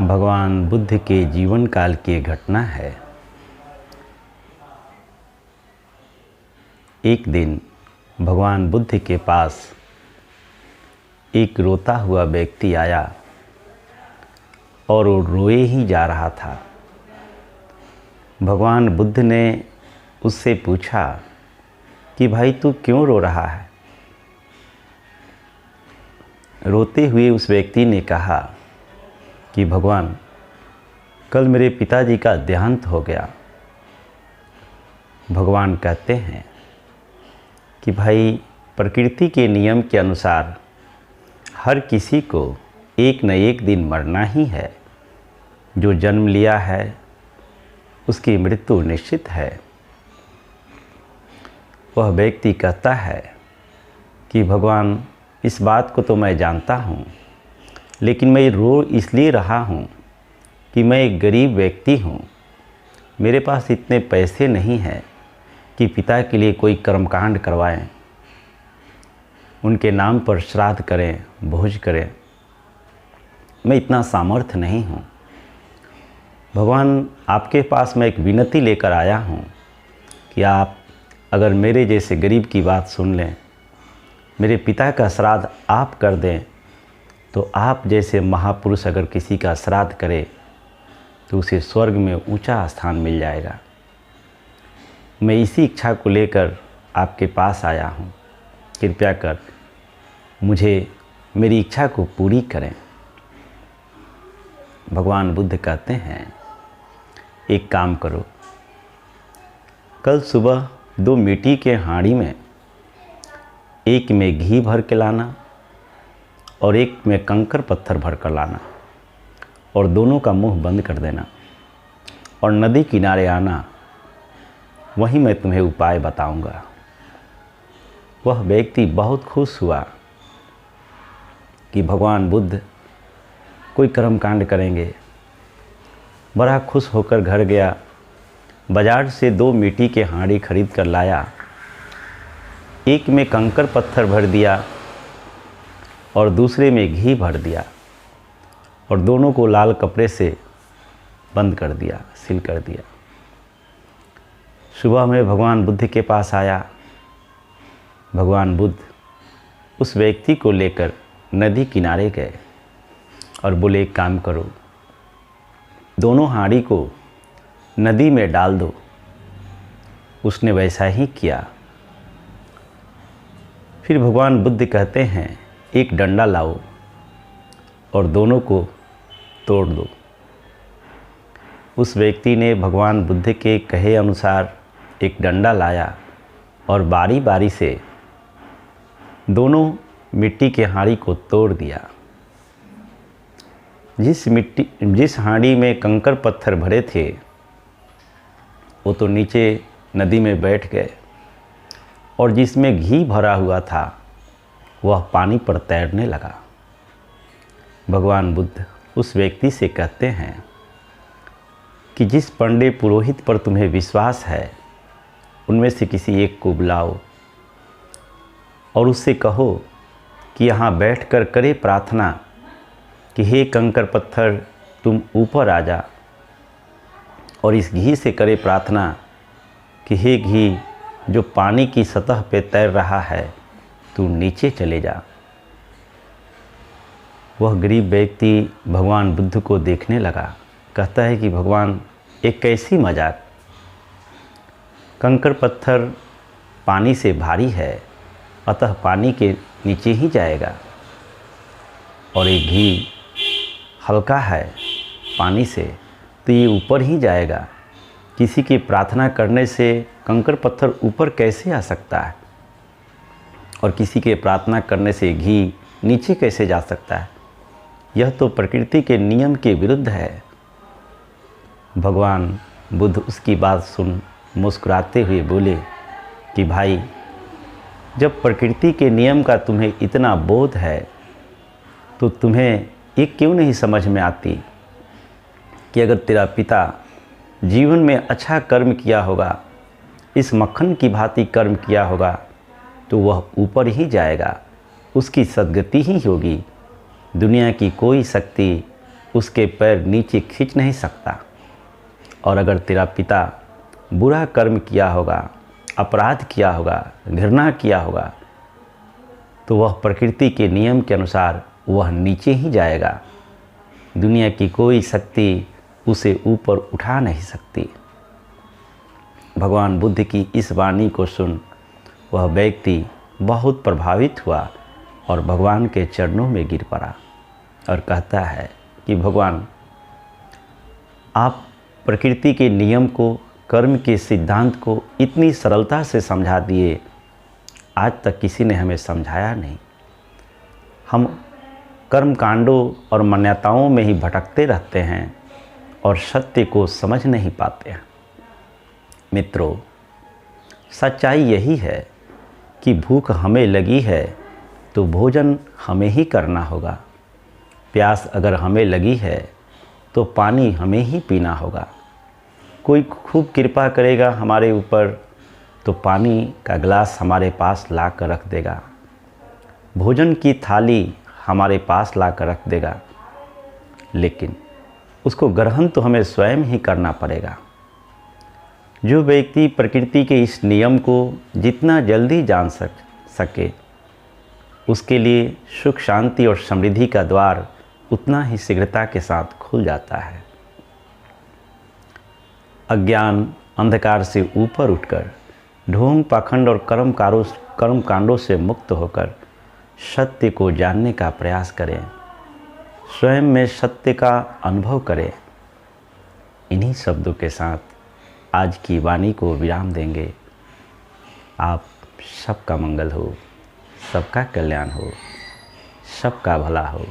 भगवान बुद्ध के जीवन काल की घटना है। एक दिन भगवान बुद्ध के पास एक रोता हुआ व्यक्ति आया और वो रोए ही जा रहा था। भगवान बुद्ध ने उससे पूछा कि भाई तू क्यों रो रहा है। रोते हुए उस व्यक्ति ने कहा कि भगवान, कल मेरे पिताजी का देहांत हो गया। भगवान कहते हैं कि भाई प्रकृति के नियम के अनुसार हर किसी को एक न एक दिन मरना ही है। जो जन्म लिया है उसकी मृत्यु निश्चित है। वह व्यक्ति कहता है कि भगवान, इस बात को तो मैं जानता हूँ, लेकिन मैं रो इसलिए रहा हूँ कि मैं एक गरीब व्यक्ति हूँ। मेरे पास इतने पैसे नहीं हैं कि पिता के लिए कोई कर्मकांड करवाएं, उनके नाम पर श्राद्ध करें, भोज करें। मैं इतना सामर्थ्य नहीं हूँ। भगवान, आपके पास मैं एक विनती लेकर आया हूँ कि आप अगर मेरे जैसे गरीब की बात सुन लें, मेरे पिता का श्राद्ध आप कर दें, तो आप जैसे महापुरुष अगर किसी का श्राद्ध करे तो उसे स्वर्ग में ऊंचा स्थान मिल जाएगा। मैं इसी इच्छा को लेकर आपके पास आया हूँ। कृपया कर मुझे मेरी इच्छा को पूरी करें। भगवान बुद्ध कहते हैं, एक काम करो, कल सुबह 2 मिट्टी के हांडी में एक में घी भर के लाना और एक में कंकर पत्थर भर कर लाना और दोनों का मुंह बंद कर देना और नदी किनारे आना। वहीं मैं तुम्हें उपाय बताऊंगा। वह व्यक्ति बहुत खुश हुआ कि भगवान बुद्ध कोई कर्मकांड करेंगे। बड़ा खुश होकर घर गया, बाजार से 2 मिट्टी के हांडी खरीद कर लाया। एक में कंकर पत्थर भर दिया और दूसरे में घी भर दिया और दोनों को लाल कपड़े से बंद कर दिया, सील कर दिया। सुबह में भगवान बुद्ध के पास आया। भगवान बुद्ध उस व्यक्ति को लेकर नदी किनारे गए और बोले, एक काम करो, दोनों हांडी को नदी में डाल दो। उसने वैसा ही किया। फिर भगवान बुद्ध कहते हैं, एक डंडा लाओ और दोनों को तोड़ दो। उस व्यक्ति ने भगवान बुद्ध के कहे अनुसार एक डंडा लाया और बारी बारी से दोनों मिट्टी के हांडी को तोड़ दिया। जिस हांडी में कंकर पत्थर भरे थे वो तो नीचे नदी में बैठ गए और जिसमें घी भरा हुआ था वह पानी पर तैरने लगा। भगवान बुद्ध उस व्यक्ति से कहते हैं कि जिस पंडे पुरोहित पर तुम्हें विश्वास है उनमें से किसी एक को बुलाओ और उससे कहो कि यहाँ बैठकर करे प्रार्थना कि हे कंकर पत्थर, तुम ऊपर आ जा, और इस घी से करे प्रार्थना कि हे घी, जो पानी की सतह पे तैर रहा है, तू नीचे चले जा। वह गरीब व्यक्ति भगवान बुद्ध को देखने लगा। कहता है कि भगवान, एक कैसी मजाक। कंकर पत्थर पानी से भारी है, अतः पानी के नीचे ही जाएगा, और एक घी हल्का है पानी से, तो ये ऊपर ही जाएगा। किसी की प्रार्थना करने से कंकर पत्थर ऊपर कैसे आ सकता है, और किसी के प्रार्थना करने से घी नीचे कैसे जा सकता है? यह तो प्रकृति के नियम के विरुद्ध है। भगवान बुद्ध उसकी बात सुन मुस्कुराते हुए बोले कि भाई, जब प्रकृति के नियम का तुम्हें इतना बोध है तो तुम्हें ये क्यों नहीं समझ में आती कि अगर तेरा पिता जीवन में अच्छा कर्म किया होगा, इस मक्खन की भांति कर्म किया होगा, तो वह ऊपर ही जाएगा, उसकी सद्गति ही होगी। दुनिया की कोई शक्ति उसके पैर नीचे खींच नहीं सकता। और अगर तेरा पिता बुरा कर्म किया होगा, अपराध किया होगा, घृणा किया होगा, तो वह प्रकृति के नियम के अनुसार वह नीचे ही जाएगा। दुनिया की कोई शक्ति उसे ऊपर उठा नहीं सकती। भगवान बुद्ध की इस वाणी को सुन वह व्यक्ति बहुत प्रभावित हुआ और भगवान के चरणों में गिर पड़ा और कहता है कि भगवान, आप प्रकृति के नियम को, कर्म के सिद्धांत को इतनी सरलता से समझा दिए, आज तक किसी ने हमें समझाया नहीं। हम कर्म कांडों और मान्यताओं में ही भटकते रहते हैं और सत्य को समझ नहीं पाते हैं। मित्रों, सच्चाई यही है कि भूख हमें लगी है तो भोजन हमें ही करना होगा। प्यास अगर हमें लगी है तो पानी हमें ही पीना होगा। कोई खूब कृपा करेगा हमारे ऊपर तो पानी का गिलास हमारे पास ला कर रख देगा, भोजन की थाली हमारे पास ला कर रख देगा, लेकिन उसको ग्रहण तो हमें स्वयं ही करना पड़ेगा। जो व्यक्ति प्रकृति के इस नियम को जितना जल्दी जान सके, उसके लिए सुख, शांति और समृद्धि का द्वार उतना ही शीघ्रता के साथ खुल जाता है। अज्ञान अंधकार से ऊपर उठकर ढोंग, पाखंड और कर्म कांडों से मुक्त होकर सत्य को जानने का प्रयास करें, स्वयं में सत्य का अनुभव करें। इन्हीं शब्दों के साथ आज की वाणी को विराम देंगे। आप सबका मंगल हो, सबका कल्याण हो, सबका भला हो।